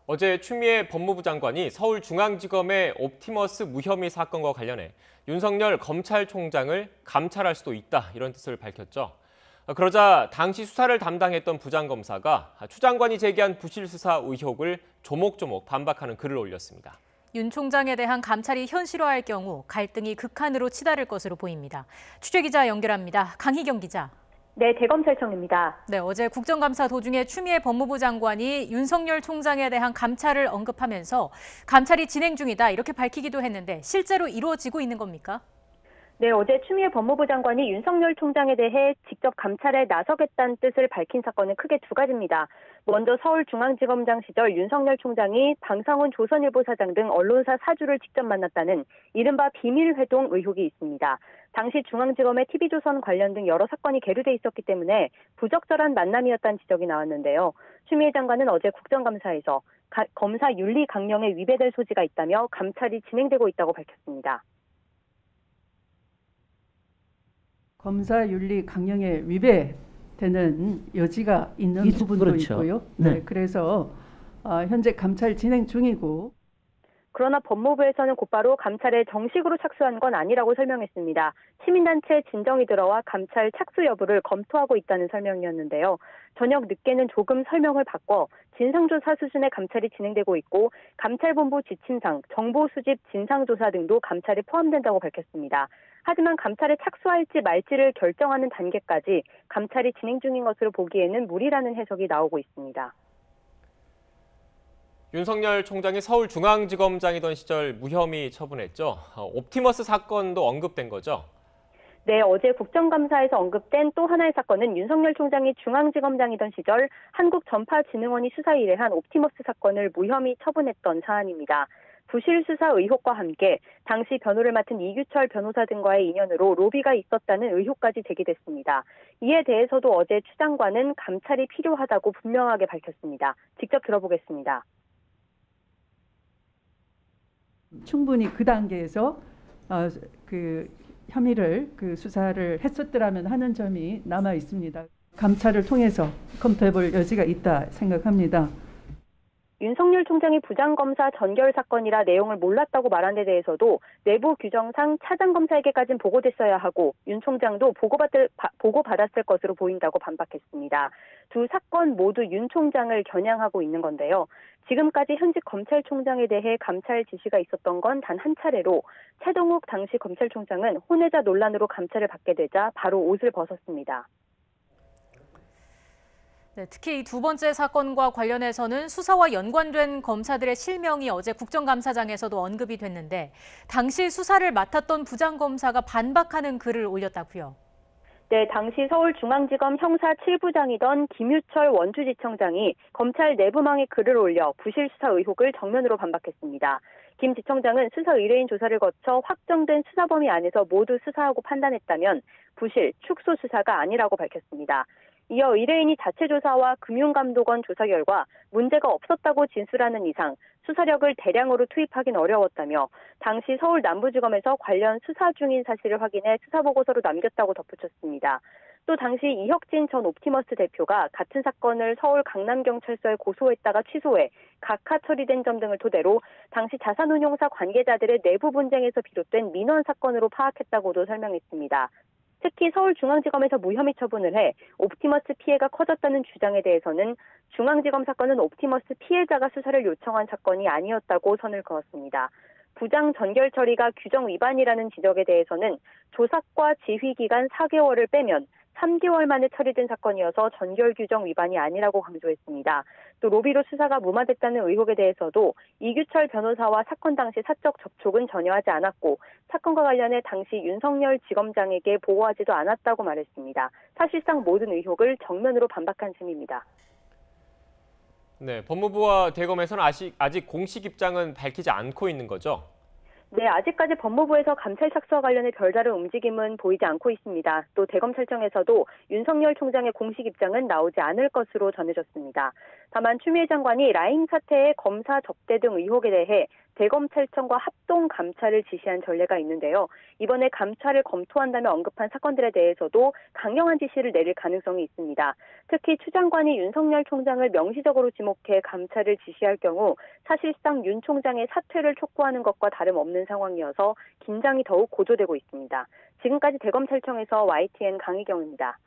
어제 추미애 법무부 장관이 서울중앙지검의 옵티머스 무혐의 사건과 관련해 윤석열 검찰총장을 감찰할 수도 있다 이런 뜻을 밝혔죠. 그러자 당시 수사를 담당했던 부장검사가 추 장관이 제기한 부실 수사 의혹을 조목조목 반박하는 글을 올렸습니다. 윤 총장에 대한 감찰이 현실화할 경우 갈등이 극한으로 치달을 것으로 보입니다. 취재기자 연결합니다. 강희경 기자. 네, 대검찰청입니다. 네, 어제 국정감사 도중에 추미애 법무부 장관이 윤석열 총장에 대한 감찰을 언급하면서 감찰이 진행 중이다 이렇게 밝히기도 했는데 실제로 이루어지고 있는 겁니까? 네, 어제 추미애 법무부 장관이 윤석열 총장에 대해 직접 감찰에 나서겠다는 뜻을 밝힌 사건은 크게 두 가지입니다. 먼저 서울중앙지검장 시절 윤석열 총장이 방상훈 조선일보 사장 등 언론사 사주를 직접 만났다는 이른바 비밀회동 의혹이 있습니다. 당시 중앙지검의 TV조선 관련 등 여러 사건이 계류돼 있었기 때문에 부적절한 만남이었다는 지적이 나왔는데요. 추미애 장관은 어제 국정감사에서 검사 윤리 강령에 위배될 소지가 있다며 감찰이 진행되고 있다고 밝혔습니다. 검사 윤리 강령에 위배되는 여지가 있는 부분도 그렇죠. 있고요. 네. 그래서 현재 감찰 진행 중이고. 그러나 법무부에서는 곧바로 감찰에 정식으로 착수한 건 아니라고 설명했습니다. 시민단체 진정이 들어와 감찰 착수 여부를 검토하고 있다는 설명이었는데요. 저녁 늦게는 조금 설명을 바꿔 진상조사 수준의 감찰이 진행되고 있고 감찰본부 지침상 정보 수집 진상조사 등도 감찰에 포함된다고 밝혔습니다. 하지만 감찰에 착수할지 말지를 결정하는 단계까지 감찰이 진행 중인 것으로 보기에는 무리라는 해석이 나오고 있습니다. 윤석열 총장이 서울중앙지검장이던 시절 무혐의 처분했죠. 옵티머스 사건도 언급된 거죠. 네, 어제 국정감사에서 언급된 또 하나의 사건은 윤석열 총장이 중앙지검장이던 시절 한국전파진흥원이 수사에 의뢰한 옵티머스 사건을 무혐의 처분했던 사안입니다. 부실 수사 의혹과 함께 당시 변호를 맡은 이규철 변호사 등과의 인연으로 로비가 있었다는 의혹까지 제기됐습니다. 이에 대해서도 어제 추 장관은 감찰이 필요하다고 분명하게 밝혔습니다. 직접 들어보겠습니다. 충분히 그 단계에서 그 혐의를 수사를 했었더라면 하는 점이 남아 있습니다. 감찰을 통해서 검토해볼 여지가 있다 생각합니다. 윤석열 총장이 부장검사 전결 사건이라 내용을 몰랐다고 말한 데 대해서도 내부 규정상 차장검사에게까지는 보고됐어야 하고 윤 총장도 보고받았을 것으로 보인다고 반박했습니다. 두 사건 모두 윤 총장을 겨냥하고 있는 건데요. 지금까지 현직 검찰총장에 대해 감찰 지시가 있었던 건 단 한 차례로 최동욱 당시 검찰총장은 혼외자 논란으로 감찰을 받게 되자 바로 옷을 벗었습니다. 네, 특히 이 두 번째 사건과 관련해서는 수사와 연관된 검사들의 실명이 어제 국정감사장에서도 언급이 됐는데 당시 수사를 맡았던 부장검사가 반박하는 글을 올렸다고요. 네, 당시 서울중앙지검 형사 7부장이던 김유철 원주지청장이 검찰 내부망에 글을 올려 부실 수사 의혹을 정면으로 반박했습니다. 김 지청장은 수사 의뢰인 조사를 거쳐 확정된 수사 범위 안에서 모두 수사하고 판단했다면 부실, 축소 수사가 아니라고 밝혔습니다. 이어 의뢰인이 자체 조사와 금융감독원 조사 결과 문제가 없었다고 진술하는 이상 수사력을 대량으로 투입하긴 어려웠다며 당시 서울 남부지검에서 관련 수사 중인 사실을 확인해 수사보고서로 남겼다고 덧붙였습니다. 또 당시 이혁진 전 옵티머스 대표가 같은 사건을 서울 강남경찰서에 고소했다가 취소해 각하 처리된 점 등을 토대로 당시 자산운용사 관계자들의 내부 분쟁에서 비롯된 민원 사건으로 파악했다고도 설명했습니다. 특히 서울중앙지검에서 무혐의 처분을 해 옵티머스 피해가 커졌다는 주장에 대해서는 중앙지검 사건은 옵티머스 피해자가 수사를 요청한 사건이 아니었다고 선을 그었습니다. 부장 전결 처리가 규정 위반이라는 지적에 대해서는 조사과 지휘 기간 4개월을 빼면 3개월 만에 처리된 사건이어서 전결 규정 위반이 아니라고 강조했습니다. 또 로비로 수사가 무마됐다는 의혹에 대해서도 이규철 변호사와 사건 당시 사적 접촉은 전혀 하지 않았고 사건과 관련해 당시 윤석열 지검장에게 보고하지도 않았다고 말했습니다. 사실상 모든 의혹을 정면으로 반박한 셈입니다. 네, 법무부와 대검에서는 아직 공식 입장은 밝히지 않고 있는 거죠? 네, 아직까지 법무부에서 감찰 착수와 관련해 별다른 움직임은 보이지 않고 있습니다. 또 대검찰청에서도 윤석열 총장의 공식 입장은 나오지 않을 것으로 전해졌습니다. 다만 추미애 장관이 라임 사태의 검사 접대 등 의혹에 대해 대검찰청과 합동 감찰을 지시한 전례가 있는데요. 이번에 감찰을 검토한다며 언급한 사건들에 대해서도 강경한 지시를 내릴 가능성이 있습니다. 특히 추 장관이 윤석열 총장을 명시적으로 지목해 감찰을 지시할 경우 사실상 윤 총장의 사퇴를 촉구하는 것과 다름없는 상황이어서 긴장이 더욱 고조되고 있습니다. 지금까지 대검찰청에서 YTN 강희경입니다.